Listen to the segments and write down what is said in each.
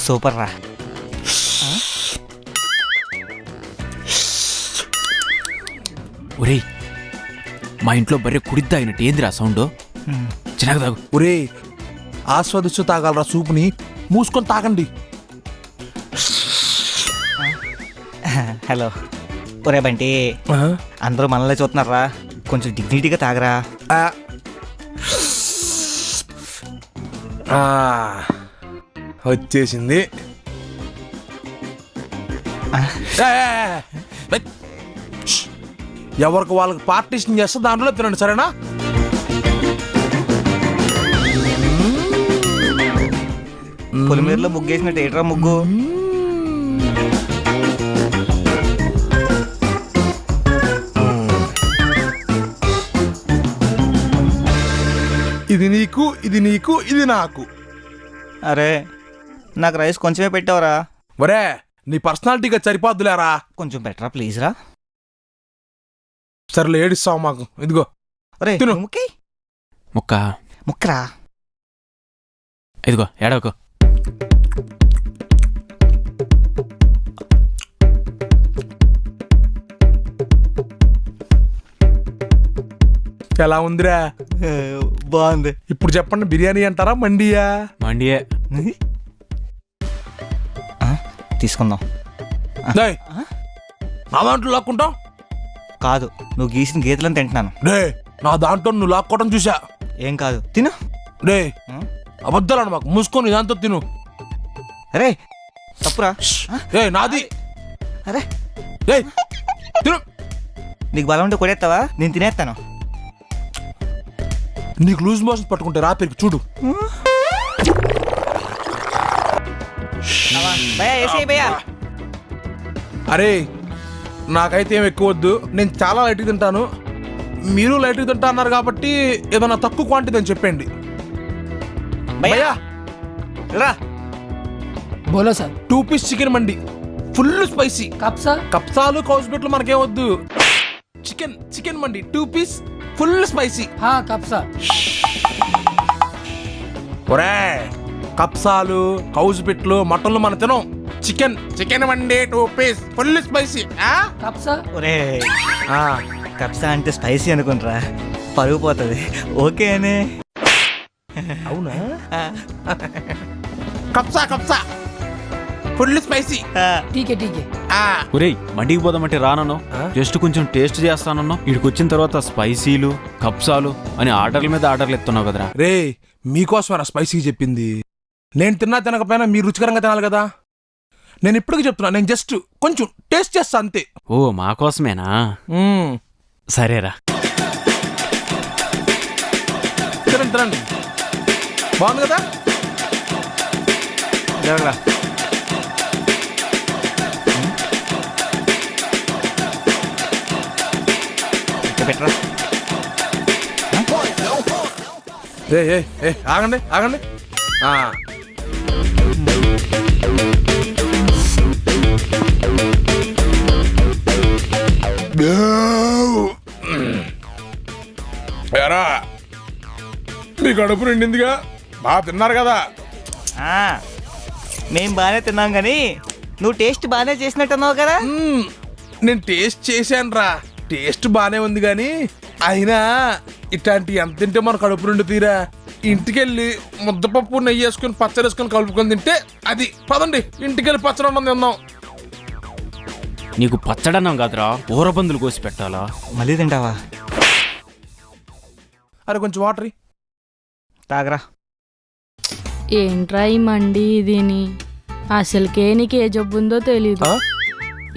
Super రా. ఒరే మా ఇంట్లో బర్రె కుడిద్దా అయినట్టు ఏందిరా సౌండ్? చిన్నగా తాగు. ఒరే ఆస్వాదిస్తూ తాగలరా సూపుని, మూసుకొని తాగండి. హలో ఒరే బంటి, అందరూ మనల్ని చూస్తున్నారా, కొంచెం డిగ్నిటీగా తాగరా. వచ్చేసింది. ఎవరికి వాళ్ళకి పార్టీషన్ చేస్తే దాంట్లో తినండి, సరేనా? పొలిమేరలో ముగ్గేసినట్టు ఏట్రా ముగ్గు. ఇది నీకు, ఇది నీకు, ఇది నాకు. అరే నాకు రైస్ కొంచెమే పెట్టావరా. ఒరే నీ పర్సనాలిటీగా సరిపోద్దులేరా. కొంచెం పెట్టరా ప్లీజ్ రా. సరేలే ఏడిస్తావు మాకు. ఇదిగో ఒరే తిను. ముక్కి ముక్క ముక్కరా. ఇదిగో ఏడవకు. ఎలా ఉందిరా? బాగుంది. ఇప్పుడు చెప్పండి, బిర్యానీ అంటారా మండియా? మండియే. తీసుకుందాం. డేయ్, నా దాంట్లో లాక్కుంటావు? కాదు, నువ్వు గీసిన గీతలను తింటున్నాను. డే నా దాంట్లో నువ్వు లాక్కోవడం చూసా. ఏం కాదు, తిను. డే అబద్ధాలను మాకు, మూసుకొని దాంతో తిను. అరే తప్పురా. ఏ నాది. అరే ఏయ్ తిను. నీకు బలం ఉంటే కొడేస్తావా? నేను తినేస్తాను. నీకు లూజ్ మోషన్ పట్టుకుంటే రాత్రికి చూడు. అరే నాకైతే ఏం ఎక్కువ వద్దు, నేను చాలా లైట్గా తింటాను. మీరు లైట్గా తింటా అన్నారు కాబట్టి ఏదైనా తక్కువ క్వాంటిటీ అని చెప్పండి. భయ్యా రా. బోలో సార్. 2 పీస్ చికెన్ మండి, ఫుల్ స్పైసీ. కప్సా? కప్సాలు కౌస్బెట్లు మనకేం వద్దు. చికెన్ చికెన్ మండి 2 పీస్ ఫుల్ స్పైసీ. హా కప్సా. ఒరే కప్సాలు కౌస్బెట్లు మటన్లు మన తినం. చికెన్ చికెన్ మండి 2 పీస్ ఫుల్ స్పైసీ. కప్సా? ఒరే కప్సా అంటే స్పైసీ అనుకుంటారా, పరుగు పోతుంది. ఓకే అనే. అవునా? కప్సా కప్సా ఫుల్ స్పైసీ. టీకే టీకే. ఒరేయ్ మండికి పోదామంటే రానను, జస్ట్ కొంచెం టేస్ట్ చేస్తానన్నా. ఇక్కడికి వచ్చిన తర్వాత స్పైసీలు కప్సాలు అని ఆర్డర్ల మీద ఆర్డర్లు ఎత్తున్నావు కదరా. రే మీకోసమేనా స్పైసీ చెప్పింది? నేను తిన్నా తినకపోయినా మీరు రుచికరంగా తినాలి కదా. నేను ఇప్పటికీ చెప్తున్నా, నేను జస్ట్ కొంచెం టేస్ట్ చేస్తా అంతే. ఓ మాకోసమేనా? సరేరా. తినండి తినండి, బాగుంది కదా. జరగరా. పెట్టరా. ఆగండి ఆగండి. ఎరా మీ కడుపు నిండిందిగా, బాగా తిన్నారు కదా. మేం బాగానే తిన్నాం కానీ నువ్వు టేస్ట్ బాగానే చేసినట్టున్నావు కదా. నేను టేస్ట్ చేశాను రా, టేస్ట్ బాగానే ఉంది కానీ అయినా ఇట్లాంటి ఎంత తింటే మన కడుపు నుండి తీరా. ఇంటికెళ్ళి ముద్దపప్పు నెయ్యి వేసుకుని పచ్చడి వేసుకొని కలుపుకొని తింటే అది. పదండి ఇంటికెళ్ళి పచ్చడి అన్నం తిందాం. నీకు పచ్చడన్నాం కాదురా, ఊరబందులు కోసి పెట్టాలా? మళ్ళీ తింటావా? అరే కొంచెం వాటర్ తాగరా. ఏంట్రా ఈ మండి దీని, అసలుకే నీకు ఏ జబ్బు ఉందో తెలీదు,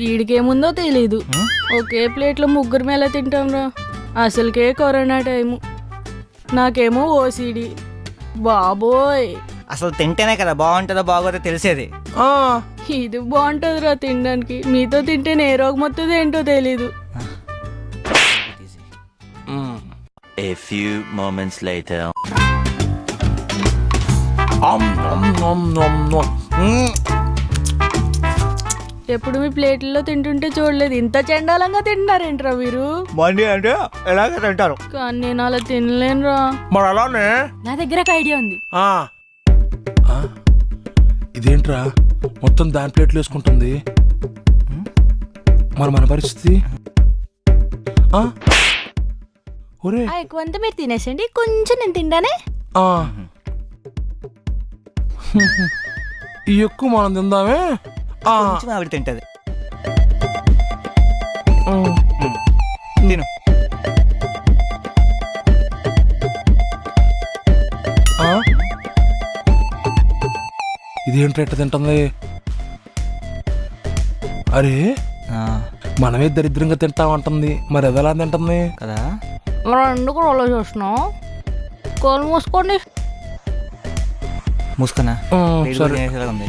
ఈడికేముందో తెలీదు. ఒకే ప్లేట్లో ముగ్గురు మేళ తింటాంరా. అసలుకే కరోనా టైము, నాకేమో ఓసిడి. బాబోయ్, అసలు తింటేనే కదా బాగుంటుందో బాగోదో తెలిసేది. ఇది బాగుంటుందిరా తినడానికి, మీతో తింటే ఏ రోగం వస్తుందో ఏంటో తెలీదు. A few moments later. ఎప్పుడు మీ ప్లేట్లలో తింటుంటే చూడలేదు, ఇంత చండాలంగా తింటున్నారేంట్రా మీరు? మండి అంటే ఎలాగ తింటారు కానీ నేను అలా తినలేనురా. మరి అలానే నా దగ్గర ఒక ఐడియా ఉంది. ఆ? ఇదేంట్రా మొత్తం దాని ప్లేట్లు వేసుకుంటుంది. మరి మన పరిస్థితి? ఆ? ఒరే ఎక్కువ అంతా మీరు తినేసండి, కొంచెం నేను తింటానే. ఆ. ఈ ఎక్కువ మనం తిందామే. ఆ. కొంచెం ఆవిడ తింటది. ఉమ్. తిను. ఆ? ఇదేంటి ఎట్ట తింటుంది? అరే ఆ, మనమే దరిద్రంగా తింటామంటుంది, మరి ఎదలా తింటుంది? కదా. ఎందుకు రోలో చూసినావు? కోళ్ళు మూసుకోండి. మూసుకున్నా ఉమ్, సరే ఉంది.